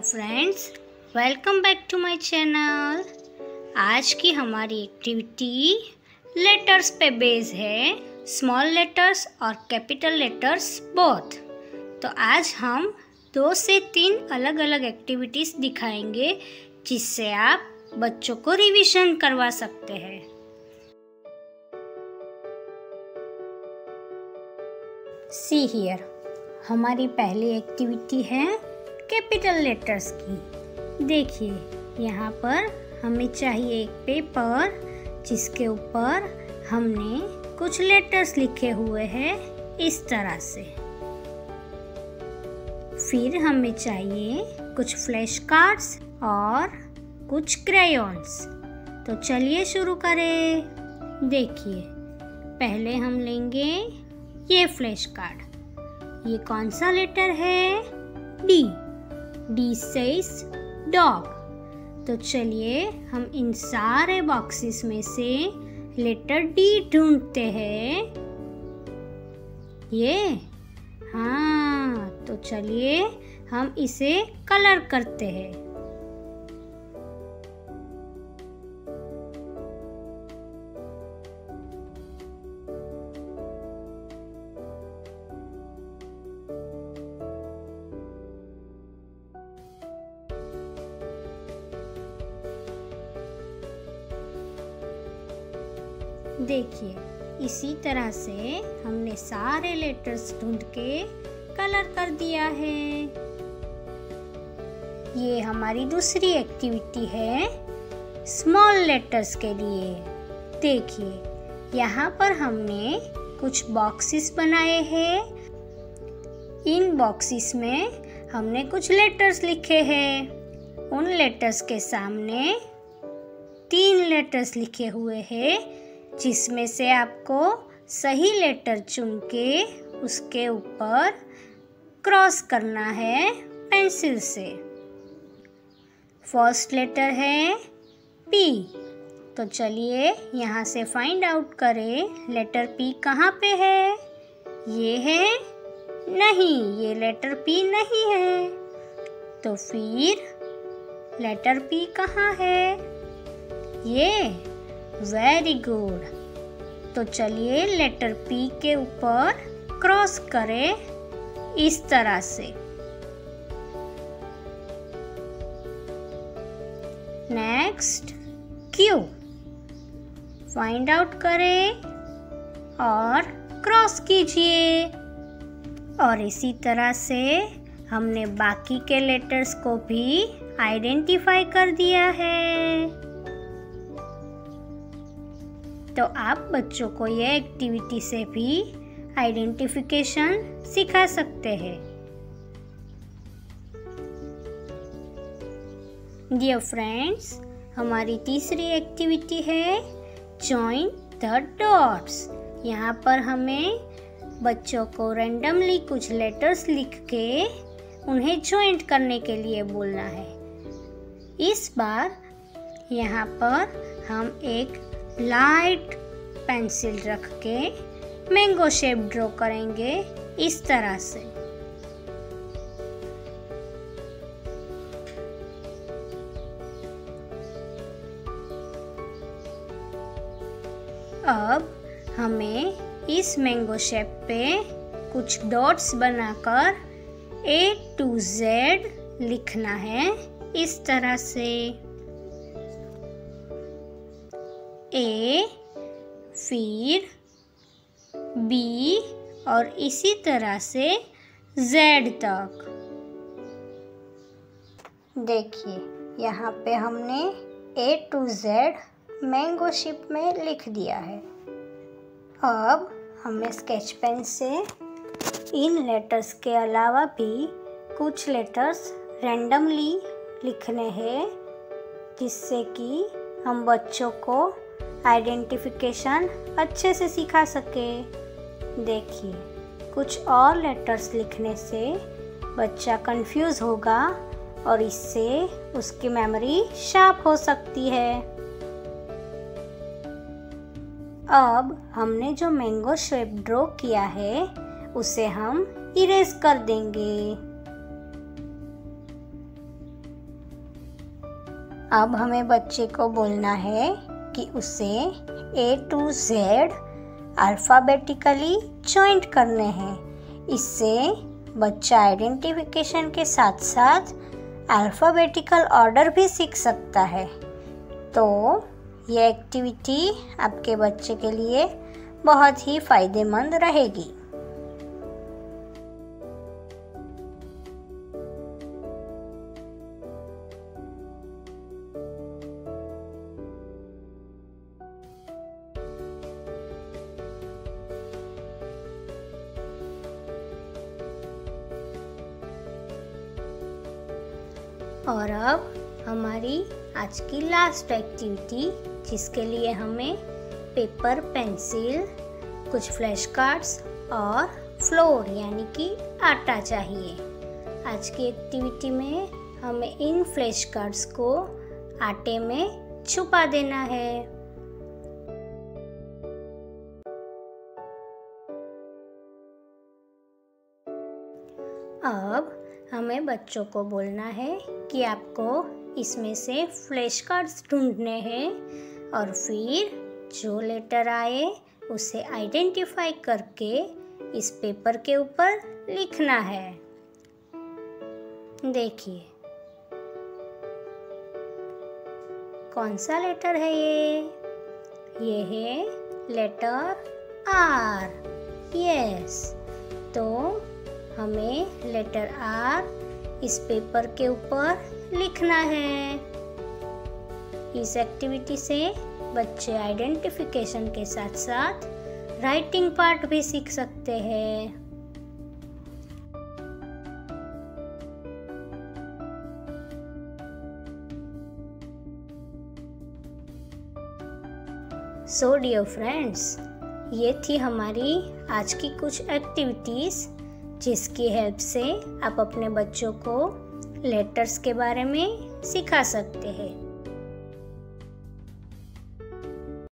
Friends, welcome back to my channel. आज की हमारी एक्टिविटी लेटर्स पे बेस है, स्मॉल लेटर्स और कैपिटल लेटर्स बोथ। तो आज हम 2 से 3 अलग अलग एक्टिविटीज़ दिखाएंगे जिससे आप बच्चों को रिवीजन करवा सकते हैं। सी हियर, हमारी पहली एक्टिविटी है कैपिटल लेटर्स की। देखिए, यहाँ पर हमें चाहिए एक पेपर जिसके ऊपर हमने कुछ लेटर्स लिखे हुए हैं इस तरह से। फिर हमें चाहिए कुछ फ्लैश कार्ड्स और कुछ क्रेयॉन्स। तो चलिए शुरू करें। देखिए, पहले हम लेंगे ये फ्लैश कार्ड। ये कौन सा लेटर है? डी। D says dog. तो चलिए हम इन सारे बॉक्सेस में से लेटर डी ढूंढते हैं। ये हाँ, तो चलिए हम इसे कलर करते हैं। देखिए, इसी तरह से हमने सारे लेटर्स ढूंढ के कलर कर दिया है। ये हमारी दूसरी एक्टिविटी है स्मॉल लेटर्स के लिए। देखिए, यहाँ पर हमने कुछ बॉक्सेस बनाए हैं। इन बॉक्सेस में हमने कुछ लेटर्स लिखे हैं। उन लेटर्स के सामने 3 लेटर्स लिखे हुए हैं जिसमें से आपको सही लेटर चुन के उसके ऊपर क्रॉस करना है पेंसिल से। फर्स्ट लेटर है पी। तो चलिए यहाँ से फाइंड आउट करें लेटर पी कहाँ पे है। ये है? नहीं, ये लेटर पी नहीं है। तो फिर लेटर पी कहाँ है? ये? Very good. तो चलिए लेटर पी के ऊपर क्रॉस करें इस तरह से। Next Q. फाइंड आउट करें और क्रॉस कीजिए। और इसी तरह से हमने बाकी के लेटर्स को भी आइडेंटिफाई कर दिया है। तो आप बच्चों को यह एक्टिविटी से भी आइडेंटिफिकेशन सिखा सकते हैं। डियर फ्रेंड्स, हमारी तीसरी एक्टिविटी है जॉइन द डॉट्स। यहाँ पर हमें बच्चों को रैंडमली कुछ लेटर्स लिख के उन्हें जॉइंट करने के लिए बोलना है। इस बार यहाँ पर हम एक लाइट पेंसिल रख के मैंगो शेप ड्रॉ करेंगे इस तरह से। अब हमें इस मैंगो शेप पे कुछ डॉट्स बनाकर A to Z लिखना है इस तरह से। A, फिर B और इसी तरह से Z तक। देखिए, यहाँ पे हमने A to Z mango shape में लिख दिया है। अब हमें स्केच पेन से इन लेटर्स के अलावा भी कुछ लेटर्स रैंडमली लिखने हैं जिससे कि हम बच्चों को आइडेंटिफिकेशन अच्छे से सिखा सके। देखिए, कुछ और लेटर्स लिखने से बच्चा कंफ्यूज होगा और इससे उसकी मेमोरी शार्प हो सकती है। अब हमने जो मैंगो शेप ड्रॉ किया है उसे हम इरेज कर देंगे। अब हमें बच्चे को बोलना है कि उसे A to Z alphabetically joint करने हैं। इससे बच्चा आइडेंटिफिकेशन के साथ साथ अल्फ़ाबेटिकल ऑर्डर भी सीख सकता है। तो ये एक्टिविटी आपके बच्चे के लिए बहुत ही फ़ायदेमंद रहेगी। और अब हमारी आज की लास्ट एक्टिविटी, जिसके लिए हमें पेपर, पेंसिल, कुछ फ्लैश कार्ड्स और फ्लोर यानी कि आटा चाहिए। आज की एक्टिविटी में हमें इन फ्लैश कार्ड्स को आटे में छुपा देना है। अब हमें बच्चों को बोलना है कि आपको इसमें से फ्लैश कार्ड्स ढूंढने हैं और फिर जो लेटर आए उसे आइडेंटिफाई करके इस पेपर के ऊपर लिखना है। देखिए कौन सा लेटर है ये है लेटर R। यस, तो हमें लेटर R इस पेपर के ऊपर लिखना है। इस एक्टिविटी से बच्चे आइडेंटिफिकेशन के साथ साथ राइटिंग पार्ट भी सीख सकते हैं। सो डियर फ्रेंड्स, ये थी हमारी आज की कुछ एक्टिविटीज़ जिसकी हेल्प से आप अपने बच्चों को लेटर्स के बारे में सिखा सकते हैं।